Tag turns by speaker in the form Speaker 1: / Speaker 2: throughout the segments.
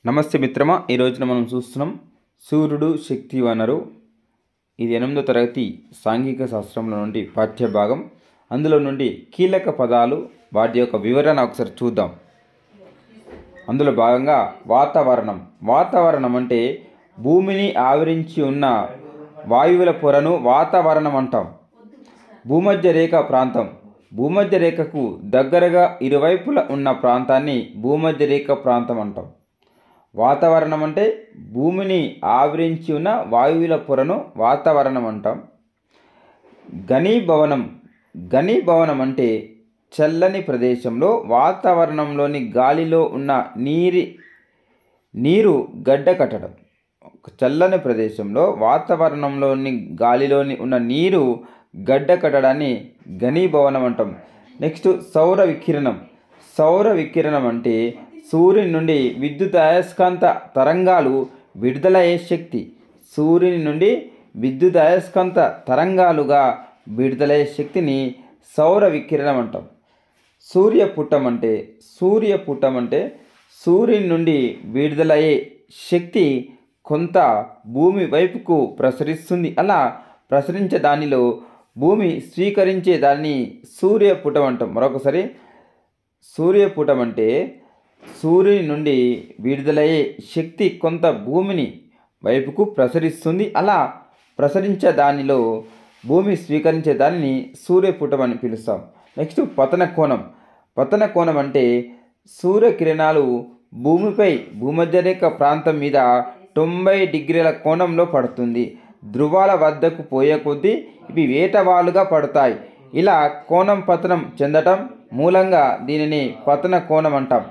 Speaker 1: నమస్తే మిత్రమా, ఈ రోజున మనం చూస్తున్నాం సూర్యుడు శక్తి వనరు. ఇది 8వ తరగతి సాంఘిక శాస్త్రంలో నుండి పాఠ్య భాగం. అందులో నుండి కీలక పదాలు, వాటి యొక్క వివరణ ఒకసారి చూద్దాం. అందులో భాగంగా వాతావరణం అంటే భూమిని ఆవరించి ఉన్న వాయువుల పొరను వాతావరణం అంటాం. భూమధ్య రేఖ ప్రాంతం, భూమధ్య రేఖకు దగ్గరగా ఇరువైపులా ఉన్న ప్రాంతాన్ని భూమధ్య రేఖ ప్రాంతం అంటాం. వాతావరణం అంటే భూమిని ఆవరించి ఉన్న వాయువుల పొరను వాతావరణం అంటాం. ఘనీభవనం అంటే చల్లని ప్రదేశంలో వాతావరణంలోని గాలిలో ఉన్న నీరు గడ్డ కట్టడం. చల్లని ప్రదేశంలో వాతావరణంలోని గాలిలోని ఉన్న నీరు గడ్డ కట్టడాన్ని ఘనీభవనం అంటాం. నెక్స్ట్ సౌర వికిరణం అంటే సూర్యుని నుండి విద్యుత్ అయస్కాంత తరంగాలు విడుదలయ్యే శక్తి. సూర్యుని నుండి విద్యుత్ అయస్కాంత తరంగాలుగా విడుదలయ్యే శక్తిని సౌర వికిరణం అంటాం. సూర్యపుటం అంటే సూర్యుని నుండి విడుదలయ్యే శక్తి కొంత భూమి వైపుకు ప్రసరిస్తుంది. అలా ప్రసరించే దానిలో భూమి స్వీకరించే దాన్ని సూర్యపుటం అంటాం. మరొకసారి, సూర్యపుటం అంటే సూర్యుని నుండి విడుదలయ్యే శక్తి కొంత భూమిని వైపుకు ప్రసరిస్తుంది. అలా ప్రసరించే దానిలో భూమి స్వీకరించే దానిని సూర్యపుటం అని పిలుస్తాం. నెక్స్ట్ పతన కోణం అంటే సూర్యకిరణాలు భూమిపై భూమధ్య రేఖ ప్రాంతం మీద 90 డిగ్రీల కోణంలో పడుతుంది. ధృవాల వద్దకు పోయే కొద్దీ ఇవి వేటవాలుగా పడతాయి. ఇలా కోణం పతనం చెందటం మూలంగా దీనిని పతన కోణం అంటాం.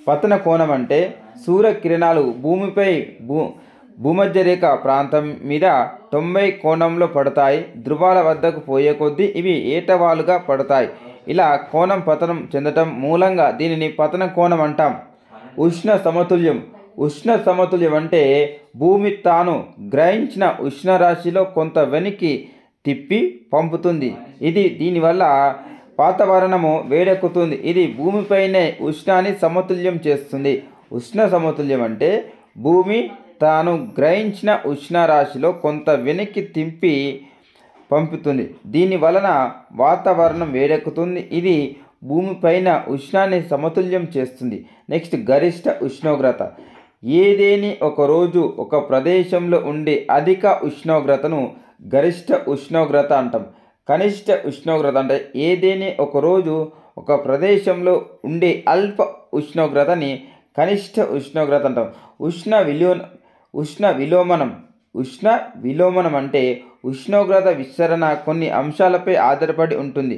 Speaker 1: పతన కోణం అంటే సూర్యకిరణాలు భూమిపై భూమధ్య రేఖ ప్రాంతం మీద 90 కోణంలో పడతాయి. ధృవాల వద్దకు పోయే కొద్దీ ఇవి ఏటవాలుగా పడతాయి. ఇలా కోణం పతనం చెందటం మూలంగా దీనిని పతన కోణం అంటాం. ఉష్ణ సమతుల్యం అంటే భూమి తాను గ్రహించిన ఉష్ణరాశిలో కొంత వెనక్కి తిప్పి పంపుతుంది. దీనివల్ల వాతావరణము వేడెక్కుతుంది. ఇది భూమిపైనే ఉష్ణాన్ని సమతుల్యం చేస్తుంది. ఉష్ణ సమతుల్యం అంటే భూమి తాను గ్రహించిన ఉష్ణరాశిలో కొంత వెనక్కి తిప్పి పంపుతుంది. దీని వలన వాతావరణం వేడెక్కుతుంది. ఇది భూమిపైన ఉష్ణాన్ని సమతుల్యం చేస్తుంది. నెక్స్ట్, గరిష్ట ఉష్ణోగ్రత. ఏదేని ఒక రోజు ఒక ప్రదేశంలో ఉండే అధిక ఉష్ణోగ్రతను గరిష్ట ఉష్ణోగ్రత అంటాం. కనిష్ట ఉష్ణోగ్రత అంటే ఏదేని ఒక రోజు ఒక ప్రదేశంలో ఉండే అల్ప ఉష్ణోగ్రతని కనిష్ట ఉష్ణోగ్రత అంటాం. ఉష్ణ విలోమనం అంటే ఉష్ణోగ్రత విస్తరణ కొన్ని అంశాలపై ఆధారపడి ఉంటుంది.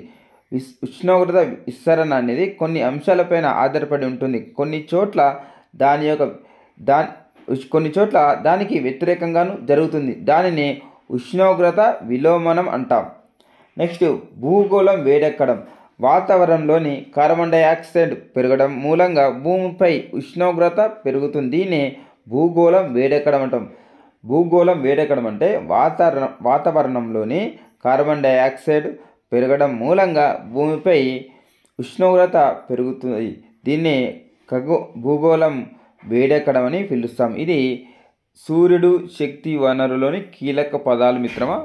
Speaker 1: ఉష్ణోగ్రత విస్తరణ అనేది కొన్ని అంశాలపైన ఆధారపడి ఉంటుంది. కొన్ని చోట్ల దానికి వ్యతిరేకంగాను జరుగుతుంది. దానిని ఉష్ణోగ్రత విలోమనం అంటాం. నెక్స్ట్, భూగోళం వేడెక్కడం. వాతావరణంలోని కార్బన్ డైఆక్సైడ్ పెరగడం మూలంగా భూమిపై ఉష్ణోగ్రత పెరుగుతుంది. దీన్ని భూగోళం వేడెక్కడం అంటాం. భూగోళం వేడెక్కడం అంటే వాతావరణంలోని కార్బన్ డైఆక్సైడ్ పెరగడం మూలంగా భూమిపై ఉష్ణోగ్రత పెరుగుతుంది. దీన్ని భూగోళం వేడెక్కడం అని పిలుస్తాం. ఇది సూర్యుడు శక్తి వనరులోని కీలక పదాలు మిత్రమా.